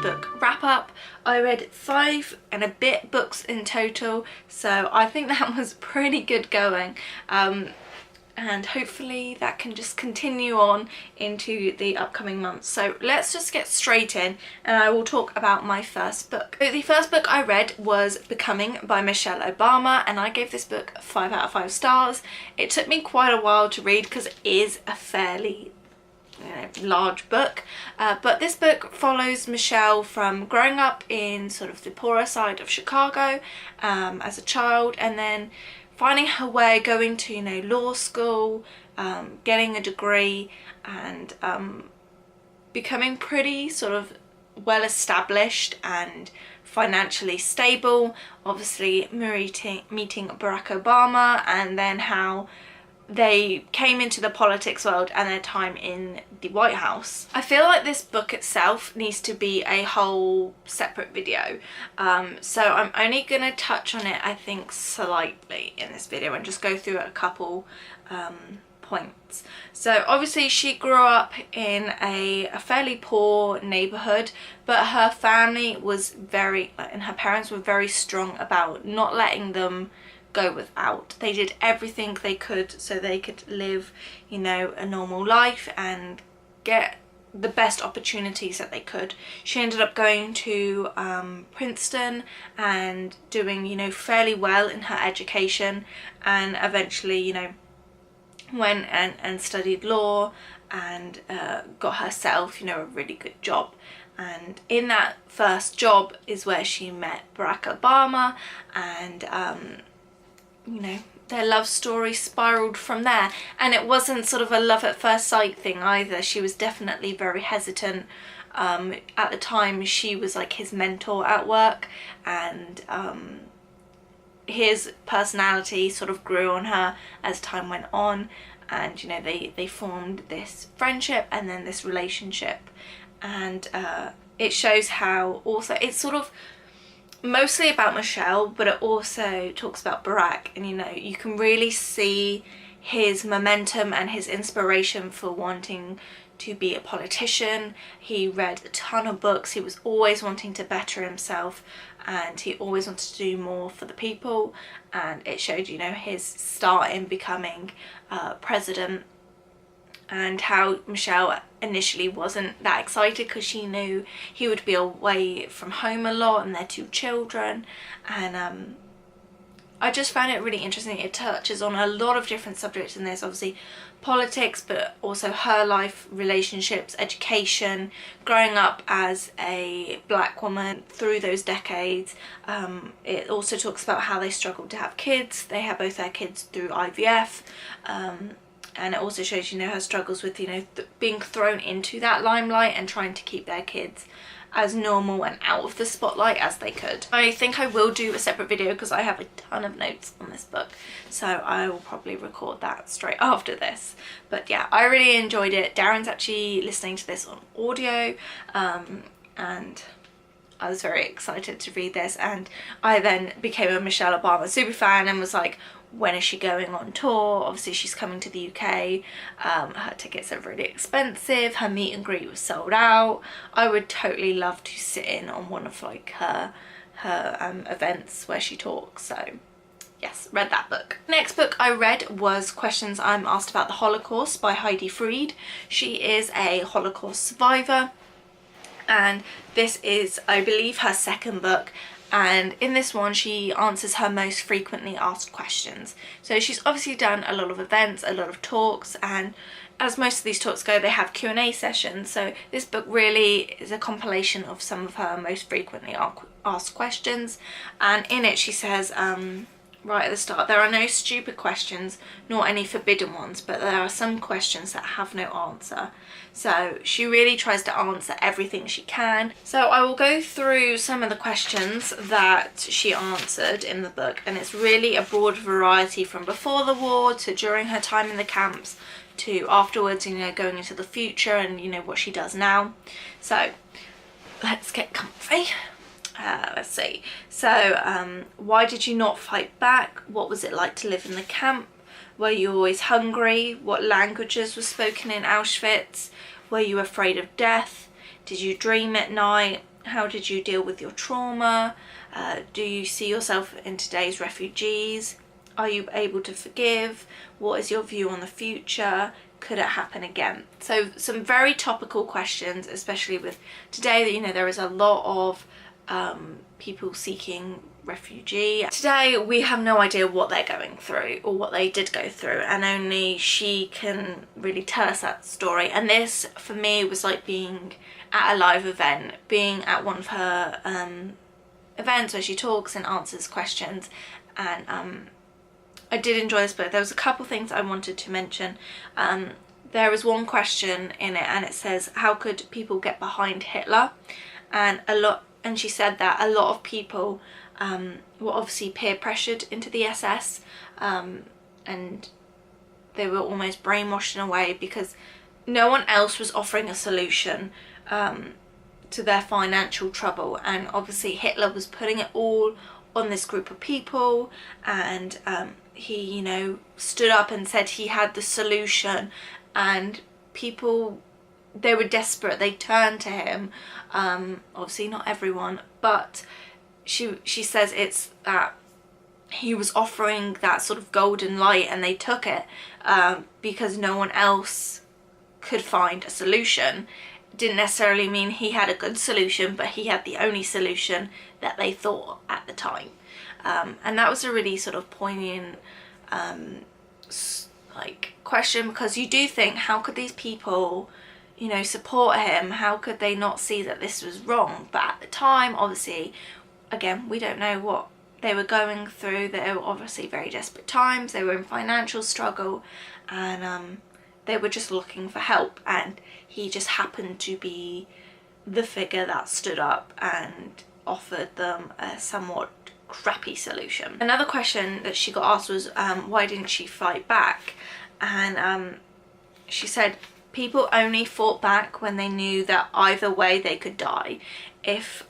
book wrap up. I read 5 and a bit books in total, so I think that was pretty good going. And hopefully that can just continue on into the upcoming months. So let's just get straight in and I will talk about my first book. The first book I read was Becoming by Michelle Obama, and I gave this book 5 out of 5 stars. It took me quite a while to read because it is a fairly large book, but this book follows Michelle from growing up in sort of the poorer side of Chicago as a child, and then finding her way, going to law school, getting a degree, and becoming pretty sort of well established and financially stable, obviously meeting Barack Obama, and then how they came into the politics world and their time in the White House. I feel like this book itself needs to be a whole separate video, so I'm only gonna touch on it I think slightly in this video and just go through a couple points. So obviously she grew up in a fairly poor neighborhood, but her family was very, and her parents were very strong about not letting them go without. They did everything they could so they could live a normal life and get the best opportunities that they could. She ended up going to Princeton and doing fairly well in her education, and eventually went and studied law and got herself a really good job. And in that first job is where she met Barack Obama, and their love story spiraled from there. And it wasn't sort of a love at first sight thing either. She was definitely very hesitant. At the time she was like his mentor at work, and his personality sort of grew on her as time went on, and they formed this friendship and then this relationship. And it shows how also it's sort of mostly about Michelle, but it also talks about Barack, and you can really see his momentum and his inspiration for wanting to be a politician. He read a ton of books, he was always wanting to better himself, and he always wanted to do more for the people, and it showed his start in becoming president, and how Michelle initially wasn't that excited because she knew he would be away from home a lot and their 2 children. And I just found it really interesting. It touches on a lot of different subjects in this, obviously politics, but also her life, relationships, education, growing up as a black woman through those decades. It also talks about how they struggled to have kids. They had both their kids through IVF, and it also shows her struggles with being thrown into that limelight and trying to keep their kids as normal and out of the spotlight as they could. I think I will do a separate video because I have a ton of notes on this book, so I will probably record that straight after this. But yeah, I really enjoyed it. Darren's actually listening to this on audio, and I was very excited to read this, and I then became a Michelle Obama super fan and was like, when is she going on tour? Obviously she's coming to the UK. Her tickets are really expensive. Her meet and greet was sold out. I would totally love to sit in on one of like her events where she talks. So yes, read that book. Next book I read was Questions I'm Asked About the Holocaust by Heidi Fried. She is a Holocaust survivor, and this is, I believe, her second book. And in this one she answers her most frequently asked questions. So she's obviously done a lot of events, a lot of talks, and as most of these talks go, they have Q&A sessions. So this book really is a compilation of some of her most frequently asked questions. And in it she says, right at the start, there are no stupid questions nor any forbidden ones, but there are some questions that have no answer. So she really tries to answer everything she can. So I will go through some of the questions that she answered in the book, and it's really a broad variety from before the war to during her time in the camps to afterwards, going into the future and what she does now. So let's get comfy. Let's see. So why did you not fight back? What was it like to live in the camp? Were you always hungry? What languages were spoken in Auschwitz? Were you afraid of death? Did you dream at night? How did you deal with your trauma? Do you see yourself in today's refugees? Are you able to forgive? What is your view on the future? Could it happen again? So some very topical questions, especially with today, that, you know, there is a lot of people seeking refugee. Today we have no idea what they're going through or what they did go through, and only she can really tell us that story. And this for me was like being at a live event, being at one of her events where she talks and answers questions. And I did enjoy this book. There was a couple things I wanted to mention. There was one question in it, and it says, how could people get behind Hitler? And she said that a lot of people were obviously peer pressured into the SS, and they were almost brainwashed in a way because no one else was offering a solution to their financial trouble. And obviously Hitler was putting it all on this group of people, and he, you know, stood up and said he had the solution, and people, they were desperate, they turned to him. Obviously not everyone, but she says it's that he was offering that sort of golden light, and they took it because no one else could find a solution. Didn't necessarily mean he had a good solution, but he had the only solution that they thought at the time. And that was a really sort of poignant like question, because you do think, how could these people, you know, support him? How could they not see that this was wrong? But at the time, obviously, again, we don't know what they were going through. They were obviously very desperate times. They were in financial struggle, and they were just looking for help, and he just happened to be the figure that stood up and offered them a somewhat crappy solution. Another question that she got asked was, why didn't she fight back? And she said people only fought back when they knew that either way they could die. If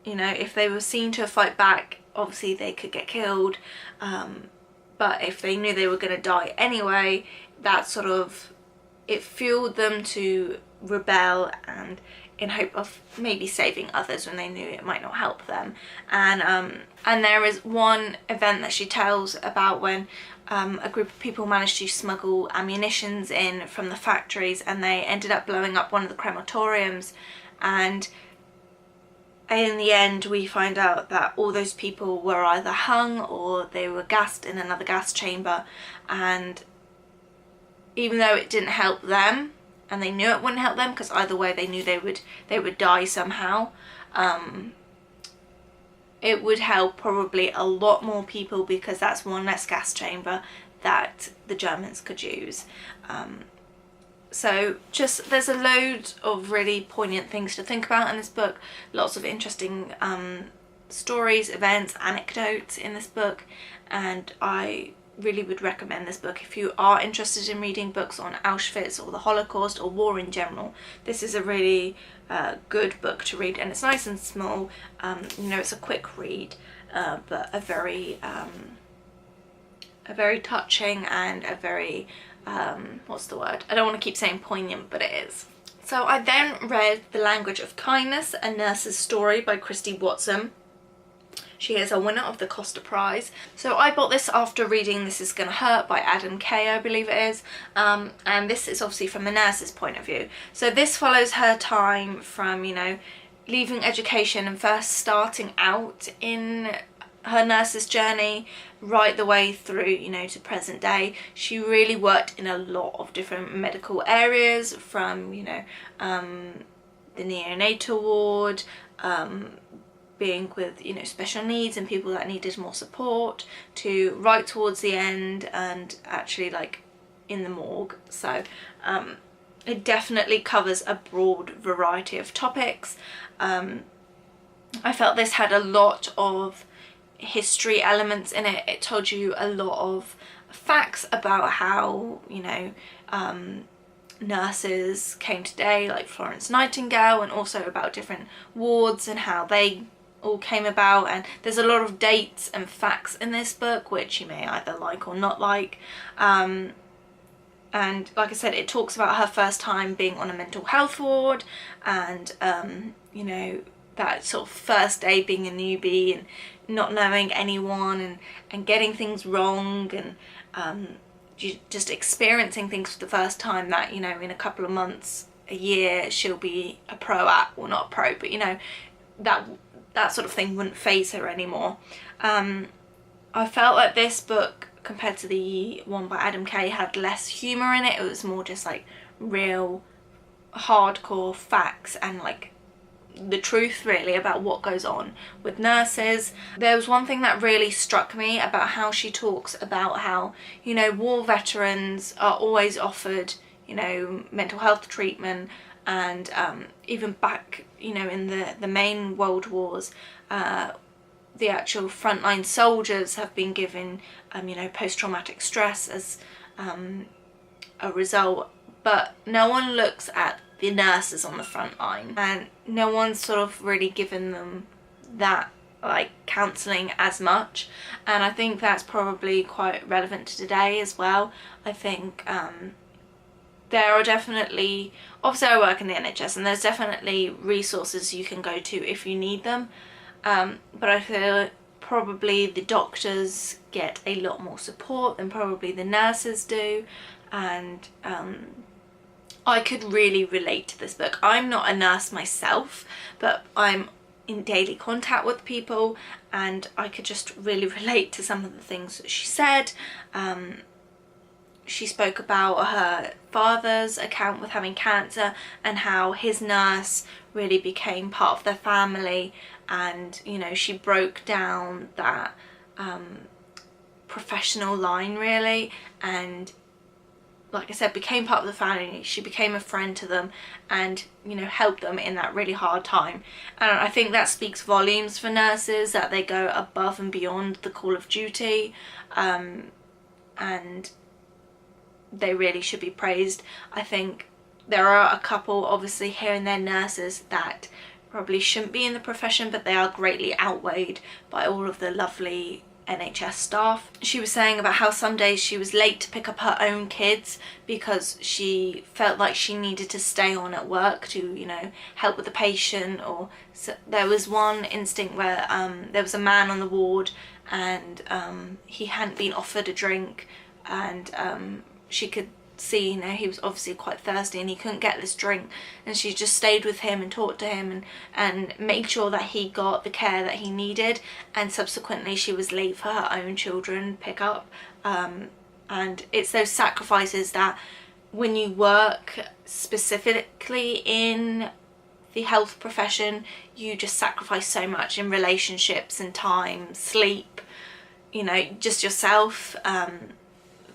you know, if they were seen to fight back, obviously they could get killed, but if they knew they were going to die anyway, that sort of, it fueled them to rebel, and in hope of maybe saving others when they knew it might not help them. And there is one event that she tells about when a group of people managed to smuggle ammunitions in from the factories, and they ended up blowing up one of the crematoriums, and in the end we find out that all those people were either hung or they were gassed in another gas chamber. And even though it didn't help them, and they knew it wouldn't help them because either way they knew they would die somehow, it would help probably a lot more people, because that's one less gas chamber that the Germans could use. So just, there's a load of really poignant things to think about in this book. Lots of interesting stories, events, anecdotes in this book, and I really would recommend this book if you are interested in reading books on Auschwitz or the Holocaust or war in general. This is a really good book to read, and it's nice and small. You know, it's a quick read, but a very touching and a very what's the word? I don't want to keep saying poignant, but it is. So I then read The Language of Kindness, A Nurse's Story by Christy Watson. She is a winner of the Costa Prize. So I bought this after reading This Is Gonna Hurt by Adam Kay, I believe it is. And this is obviously from the nurse's point of view. So this follows her time from, you know, leaving education and first starting out in her nurse's journey right the way through, you know, to present day. She really worked in a lot of different medical areas, from, you know, the neonatal ward, being with, you know, special needs and people that needed more support, to right towards the end and actually like in the morgue. So it definitely covers a broad variety of topics. I felt this had a lot of history elements in it. It told you a lot of facts about how, you know, nurses came today, like Florence Nightingale, and also about different wards and how they all came about. And there's a lot of dates and facts in this book which you may either like or not like. And like I said, it talks about her first time being on a mental health ward, and you know, that sort of first day being a newbie and not knowing anyone, and getting things wrong, and just experiencing things for the first time that, you know, in a couple of months, a year, she'll be a pro at, well, not a pro, but you know, that sort of thing wouldn't faze her anymore. I felt like this book, compared to the one by Adam Kay, had less humour in it. It was more just like real hardcore facts and like the truth really about what goes on with nurses. There was one thing that really struck me about how she talks about how, you know, war veterans are always offered, you know, mental health treatment, and even back, you know, in the main world wars, the actual frontline soldiers have been given, you know, post-traumatic stress as a result, but no one looks at the nurses on the front line, and no one's sort of really given them that like counselling as much. And I think that's probably quite relevant to today as well. I think there are definitely, obviously I work in the NHS, and there's definitely resources you can go to if you need them, but I feel probably the doctors get a lot more support than probably the nurses do. And I could really relate to this book. I'm not a nurse myself, but I'm in daily contact with people, and I could just really relate to some of the things that she said. She spoke about her father's account with having cancer, and how his nurse really became part of their family, and you know, she broke down that professional line really, and like I said, became part of the family. She became a friend to them, and you know, helped them in that really hard time. And I think that speaks volumes for nurses, that they go above and beyond the call of duty, and they really should be praised. I think there are a couple, obviously here and there, nurses that probably shouldn't be in the profession, but they are greatly outweighed by all of the lovely NHS staff. She was saying about how some days she was late to pick up her own kids because she felt like she needed to stay on at work to, you know, help with the patient. Or so there was one instinct where there was a man on the ward, and he hadn't been offered a drink, and she could see, you know, he was obviously quite thirsty and he couldn't get this drink, and she just stayed with him and talked to him and made sure that he got the care that he needed. And subsequently she was late for her own children pick up, and it's those sacrifices that when you work specifically in the health profession, you just sacrifice so much in relationships and time, sleep, you know, just yourself.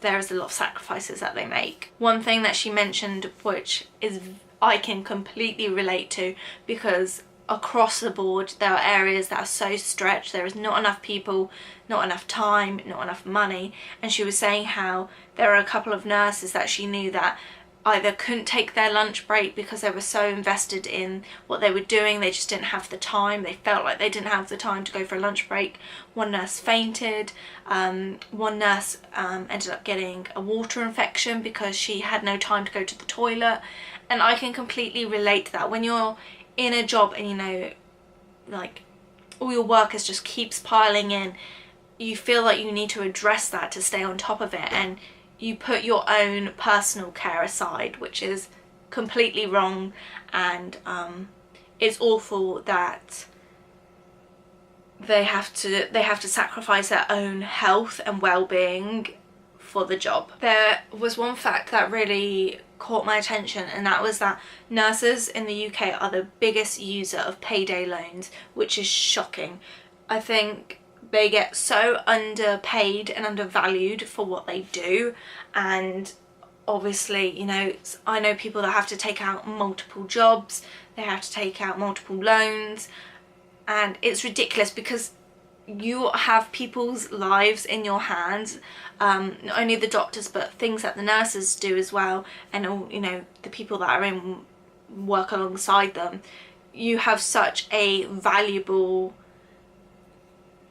There is a lot of sacrifices that they make. One thing that she mentioned, which is I can completely relate to, because across the board there are areas that are so stretched, there is not enough people, not enough time, not enough money. And she was saying how there are a couple of nurses that she knew that either couldn't take their lunch break because they were so invested in what they were doing, they just didn't have the time. They felt like they didn't have the time to go for a lunch break. One nurse fainted. One nurse ended up getting a water infection because she had no time to go to the toilet. And I can completely relate to that. When you're in a job and, you know, like all your workers just keeps piling in, you feel like you need to address that to stay on top of it, and you put your own personal care aside, which is completely wrong. And it's awful that they have to sacrifice their own health and well-being for the job. There was one fact that really caught my attention, and that was that nurses in the UK are the biggest user of payday loans, which is shocking. I think they get so underpaid and undervalued for what they do. And obviously, you know, I know people that have to take out multiple jobs, they have to take out multiple loans, and it's ridiculous because you have people's lives in your hands, not only the doctors but things that the nurses do as well, and all, you know, the people that are in work alongside them. You have such a valuable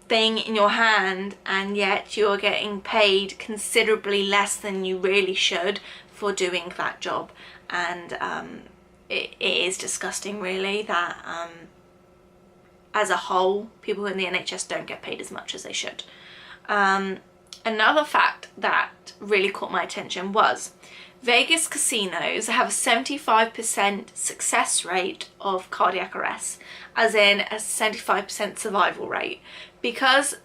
thing in your hand, and yet you're getting paid considerably less than you really should for doing that job. And it is disgusting really that as a whole people in the NHS don't get paid as much as they should. Another fact that really caught my attention was Vegas casinos have a 75% success rate of cardiac arrest, as in a 75% survival rate, because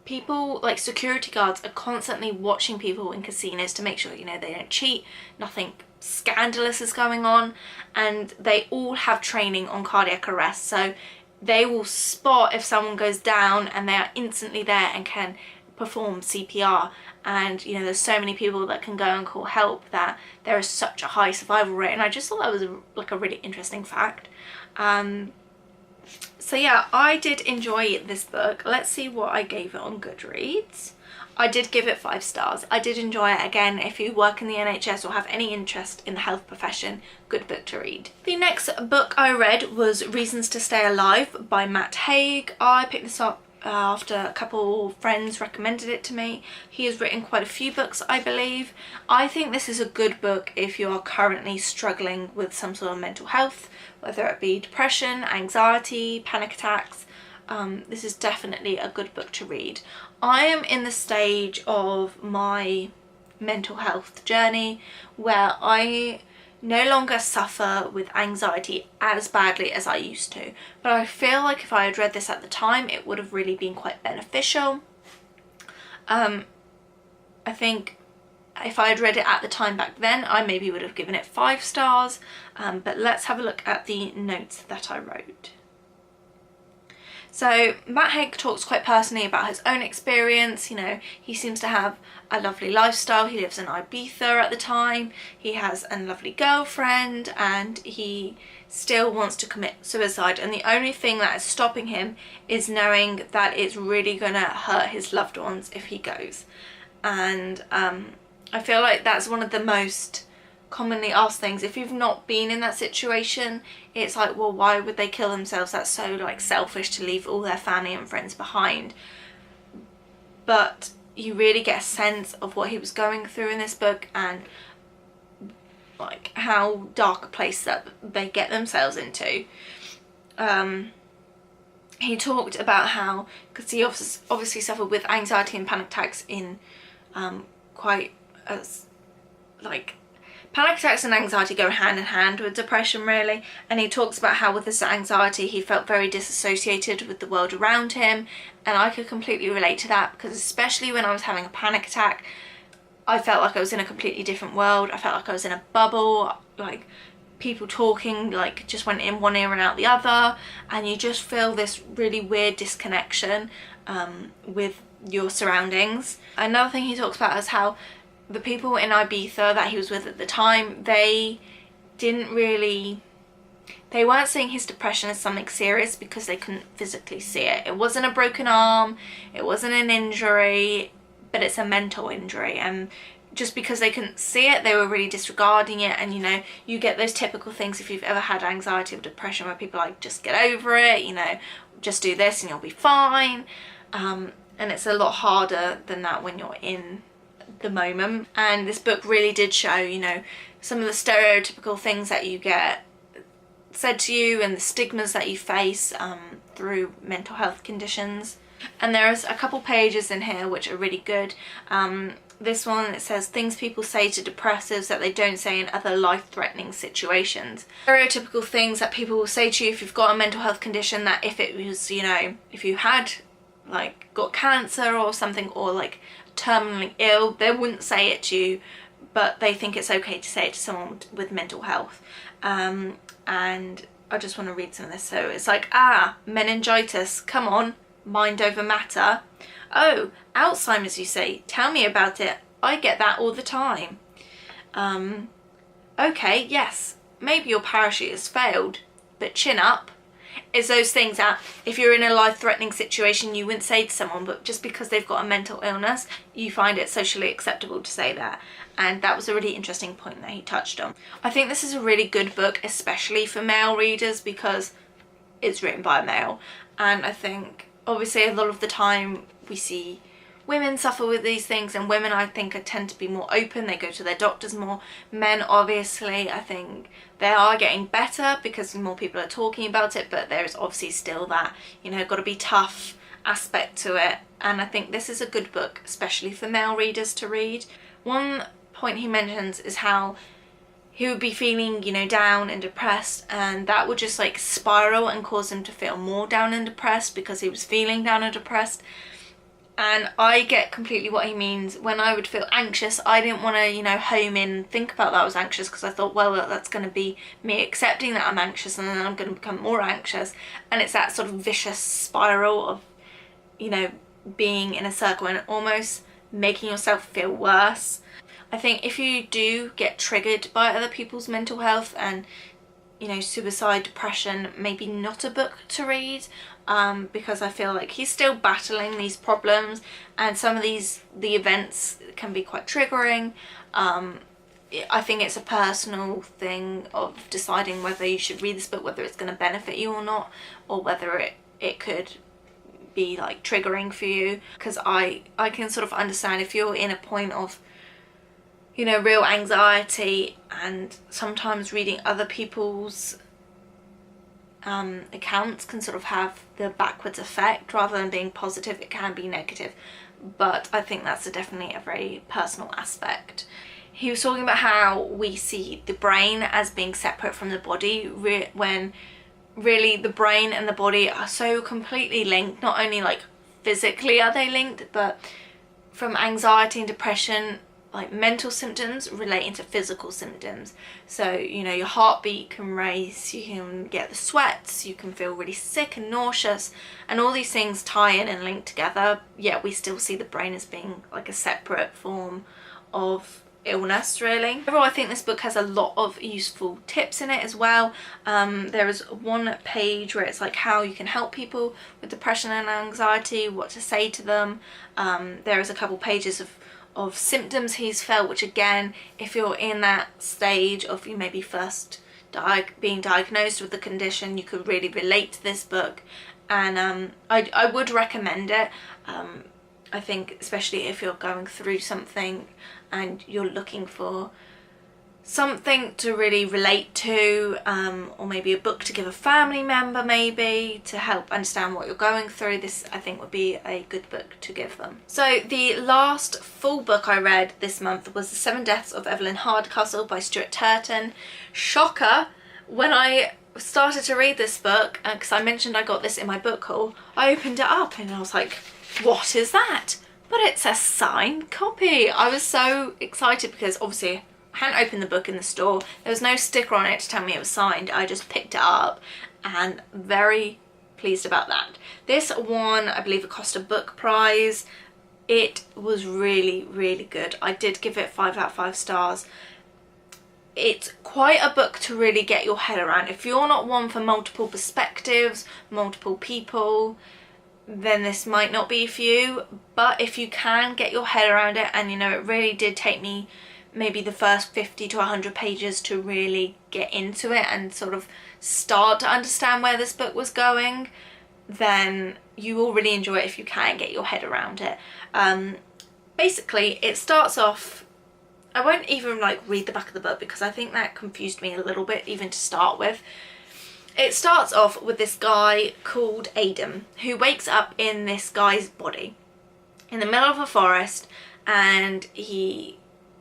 people like security guards are constantly watching people in casinos to make sure, you know, they don't cheat, nothing scandalous is going on, and they all have training on cardiac arrest, so they will spot if someone goes down and they are instantly there and can perform CPR. And you know, there's so many people that can go and call help that there is such a high survival rate, and I just thought that was like a really interesting fact. So yeah, I did enjoy this book. Let's see what I gave it on Goodreads. I did give it 5 stars. I did enjoy it. Again, if you work in the NHS or have any interest in the health profession, good book to read. The next book I read was Reasons to Stay Alive by Matt Haig. I picked this up after a couple friends recommended it to me. He has written quite a few books, I believe. I think this is a good book if you are currently struggling with some sort of mental health, whether it be depression, anxiety, panic attacks. This is definitely a good book to read. I am in the stage of my mental health journey where I no longer suffer with anxiety as badly as I used to, but I feel like if I had read this at the time it would have really been quite beneficial. I think if I had read it at the time back then, I maybe would have given it 5 stars, but let's have a look at the notes that I wrote. So Matt Haig talks quite personally about his own experience. You know, he seems to have a lovely lifestyle. He lives in Ibiza at the time. He has a lovely girlfriend and he still wants to commit suicide. And the only thing that is stopping him is knowing that it's really gonna hurt his loved ones if he goes. And I feel like that's one of the most commonly asked things. If you've not been in that situation, it's like, well, why would they kill themselves? That's so like selfish to leave all their family and friends behind. But you really get a sense of what he was going through in this book and like how dark a place that they get themselves into. He talked about how, because he obviously suffered with anxiety and panic attacks in quite as like panic attacks and anxiety go hand in hand with depression really, and he talks about how with this anxiety he felt very disassociated with the world around him, and I could completely relate to that, because especially when I was having a panic attack I felt like I was in a completely different world. I felt like I was in a bubble, like people talking like just went in one ear and out the other, and you just feel this really weird disconnection with your surroundings. Another thing he talks about is how the people in Ibiza that he was with at the time, they weren't seeing his depression as something serious because they couldn't physically see it. It wasn't a broken arm, it wasn't an injury, but it's a mental injury, and just because they couldn't see it, they were really disregarding it. And you know, you get those typical things if you've ever had anxiety or depression where people are like, just get over it, you know, just do this and you'll be fine. And it's a lot harder than that when you're in the moment. And this book really did show, you know, some of the stereotypical things that you get said to you and the stigmas that you face through mental health conditions. And there's a couple pages in here which are really good. This one, it says things people say to depressives that they don't say in other life-threatening situations. Stereotypical things that people will say to you if you've got a mental health condition, that if it was, you know, if you had like got cancer or something, or like terminally ill, they wouldn't say it to you, but they think it's okay to say it to someone with mental health. And I just want to read some of this. So it's like, meningitis, come on, mind over matter. Oh, Alzheimer's, you say, tell me about it, I get that all the time. Okay, yes, maybe your parachute has failed, but chin up. It's those things that if you're in a life-threatening situation you wouldn't say to someone, but just because they've got a mental illness you find it socially acceptable to say that. And that was a really interesting point that he touched on. I think this is a really good book, especially for male readers, because it's written by a male, and I think obviously a lot of the time we see women suffer with these things, and women I think tend to be more open, they go to their doctors more. Men, obviously, I think they are getting better because more people are talking about it, but there's obviously still that, you know, got to be tough aspect to it. And I think this is a good book, especially for male readers to read. One point he mentions is how he would be feeling, you know, down and depressed, and that would just like spiral and cause him to feel more down and depressed because he was feeling down and depressed. And I get completely what he means. When I would feel anxious, I didn't want to, you know, home in and think about that I was anxious, because I thought, well, that's going to be me accepting that I'm anxious, and then I'm going to become more anxious. And it's that sort of vicious spiral of, you know, being in a circle and almost making yourself feel worse. I think if you do get triggered by other people's mental health and, you know, suicide, depression, maybe not a book to read, because I feel like he's still battling these problems, and some of the events can be quite triggering. I think it's a personal thing of deciding whether you should read this book, whether it's going to benefit you or not, or whether it could be like triggering for you. Because I can sort of understand if you're in a point of, you know, real anxiety, and sometimes reading other people's accounts can sort of have the backwards effect. Rather than being positive, it can be negative. But I think that's definitely a very personal aspect. He was talking about how we see the brain as being separate from the body, when really the brain and the body are so completely linked. Not only like physically are they linked, but from anxiety and depression, like mental symptoms relating to physical symptoms. So, you know, your heartbeat can race, you can get the sweats, you can feel really sick and nauseous, and all these things tie in and link together. Yet we still see the brain as being like a separate form of illness, really. Overall, I think this book has a lot of useful tips in it as well. There is one page where it's like how you can help people with depression and anxiety, what to say to them. There is a couple pages of symptoms he's felt, which again, if you're in that stage of you maybe first being diagnosed with the condition, you could really relate to this book. And I would recommend it. I think especially if you're going through something and you're looking for something to really relate to, or maybe a book to give a family member, maybe to help understand what you're going through, this I think would be a good book to give them. So the last full book I read this month was The 7 Deaths of Evelyn Hardcastle by Stuart Turton. Shocker, when I started to read this book, because I mentioned I got this in my book haul, I opened it up and I was like, what is that? But it's a signed copy. I was so excited because obviously I hadn't opened the book in the store. There was no sticker on it to tell me it was signed. I just picked it up and very pleased about that. This won, I believe, a Costa Book Prize. It was really, really good. I did give it 5 out of 5 stars. It's quite a book to really get your head around. If you're not one for multiple perspectives, multiple people, then this might not be for you. But if you can get your head around it, and you know, it really did take me maybe the first 50 to 100 pages to really get into it and sort of start to understand where this book was going, then you will really enjoy it if you can get your head around it. Basically, it starts off, I won't even like read the back of the book because I think that confused me a little bit even to start with. It starts off with this guy called Adam who wakes up in this guy's body in the middle of a forest, and he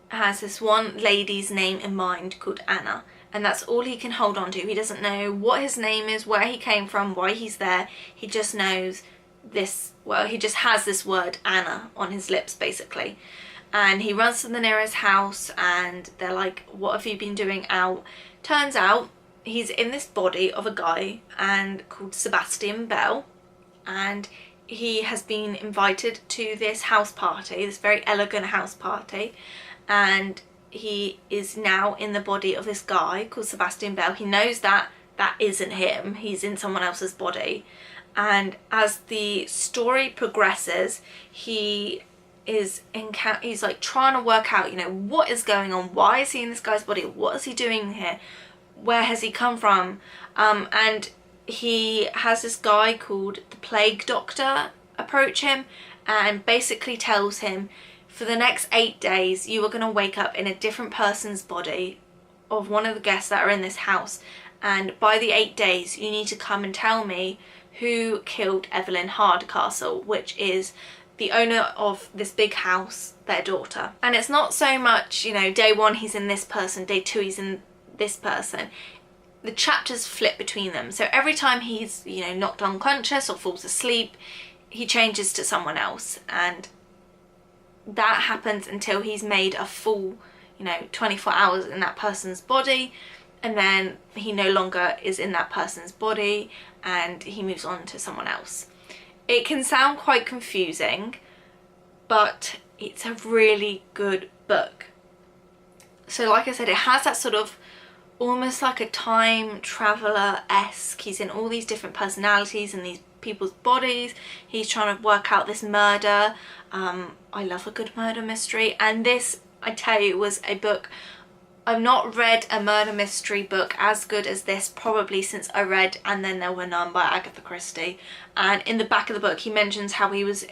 has this one lady's name in mind called Anna, and that's all he can hold on to. He doesn't know what his name is, where he came from, why he's there. He just knows this, well, he just has this word Anna on his lips basically. And he runs to the nearest house and they're like, what have you been doing out? Turns out he's in this body of a guy and called Sebastian Bell, and he has been invited to this house party, this very elegant house party, and he is now in the body of this guy called Sebastian Bell. He knows that that isn't him, he's in someone else's body. And as the story progresses, he's like trying to work out, you know, what is going on, why is he in this guy's body, what is he doing here, where has he come from, and he has this guy called the Plague Doctor approach him, and basically tells him, for the next 8 days you are going to wake up in a different person's body of one of the guests that are in this house, and by the 8 days you need to come and tell me who killed Evelyn Hardcastle, which is the owner of this big house, their daughter. And it's not so much, you know, day 1 he's in this person, day 2 he's in this person. The chapters flip between them, so every time he's, you know, knocked unconscious or falls asleep, he changes to someone else, and that happens until he's made a full, you know, 24 hours in that person's body, and then he no longer is in that person's body and he moves on to someone else. It can sound quite confusing, but it's a really good book. So like I said, it has that sort of almost like a time traveller-esque. He's in all these different personalities in these people's bodies. He's trying to work out this murder. I love a good murder mystery, and this, I tell you, was a book. I've not read a murder mystery book as good as this probably since I read And Then There Were None by Agatha Christie. And in the back of the book he mentions how he was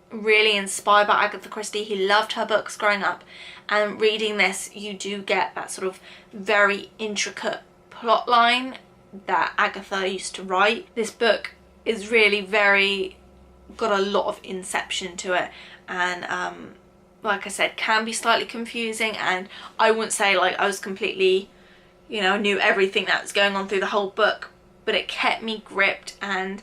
really inspired by Agatha Christie. He loved her books growing up, and reading this you do get that sort of very intricate plot line that Agatha used to write. This book is really got a lot of inception to it, and like I said, can be slightly confusing, and I wouldn't say like I was completely, you know, knew everything that was going on through the whole book, but it kept me gripped, and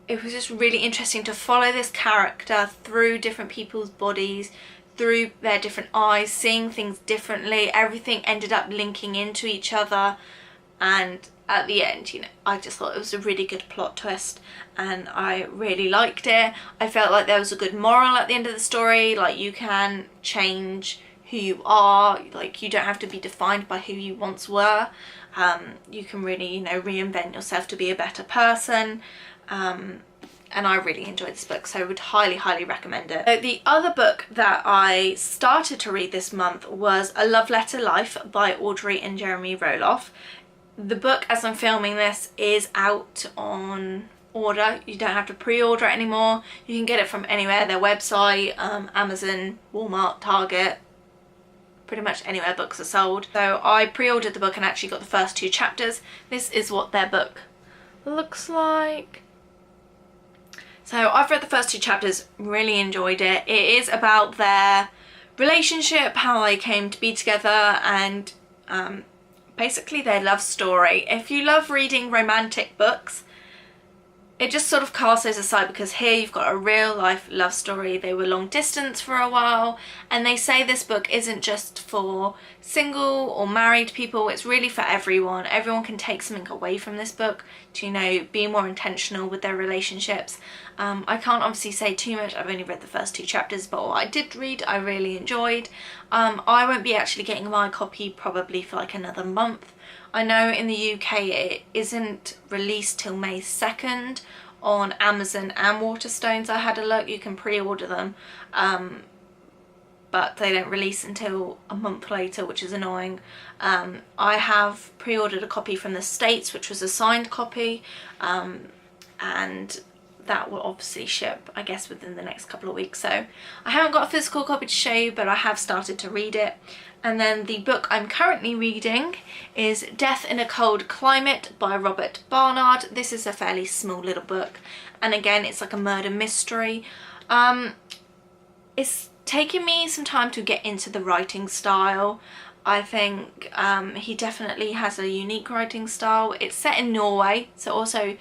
it was just really interesting to follow this character through different people's bodies, through their different eyes, seeing things differently. Everything ended up linking into each other, and at the end, you know, I just thought it was a really good plot twist, and I really liked it. I felt like there was a good moral at the end of the story, like you can change who you are, like you don't have to be defined by who you once were. You can really, you know, reinvent yourself to be a better person. And I really enjoyed this book, so I would highly recommend it. So the other book that I started to read this month was A Love Letter Life by Audrey and Jeremy Roloff. The book, as I'm filming this, is out on order. You don't have to pre-order it anymore. You can get it from anywhere, their website, Amazon, Walmart, Target, pretty much anywhere books are sold. So I pre-ordered the book and actually got the first 2 chapters. This is what their book looks like. So I've read the first 2 chapters, really enjoyed it. It is about their relationship, how they came to be together, and basically their love story. If you love reading romantic books, it just sort of casts those aside, because here you've got a real life love story. They were long distance for a while, and they say this book isn't just for single or married people, it's really for everyone. Everyone can take something away from this book to, you know, be more intentional with their relationships. I can't obviously say too much, I've only read the first 2 chapters, but what I did read I really enjoyed. I won't be actually getting my copy probably for like another month. I know in the UK it isn't released till May 2nd on Amazon and Waterstones. I had a look, you can pre-order them, but they don't release until a month later, which is annoying. I have pre-ordered a copy from the States, which was a signed copy, and that will obviously ship, I guess, within the next couple of weeks. So I haven't got a physical copy to show you, but I have started to read it. And then the book I'm currently reading is Death in a Cold Climate by Robert Barnard. This is a fairly small little book, and again it's like a murder mystery. It's taken me some time to get into the writing style. I think he definitely has a unique writing style. It's set in Norway, so also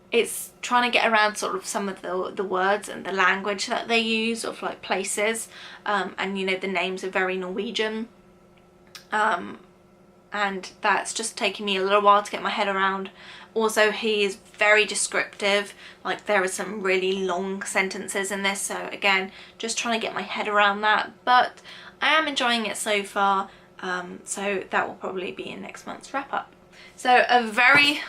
it's trying to get around sort of some of the words and the language that they use, of like places, and you know, the names are very Norwegian. And that's just taken me a little while to get my head around. Also, he is very descriptive, like there are some really long sentences in this, so again, just trying to get my head around that, but I am enjoying it so far, so that will probably be in next month's wrap up. So a very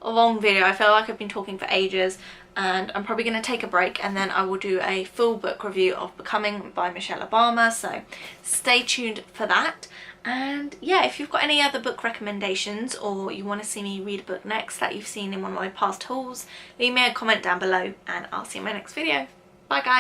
long video, I feel like I've been talking for ages, and I'm probably going to take a break, and then I will do a full book review of Becoming by Michelle Obama, so stay tuned for that. And yeah, if you've got any other book recommendations, or you want to see me read a book next that you've seen in one of my past hauls, leave me a comment down below, and I'll see you in my next video. Bye guys.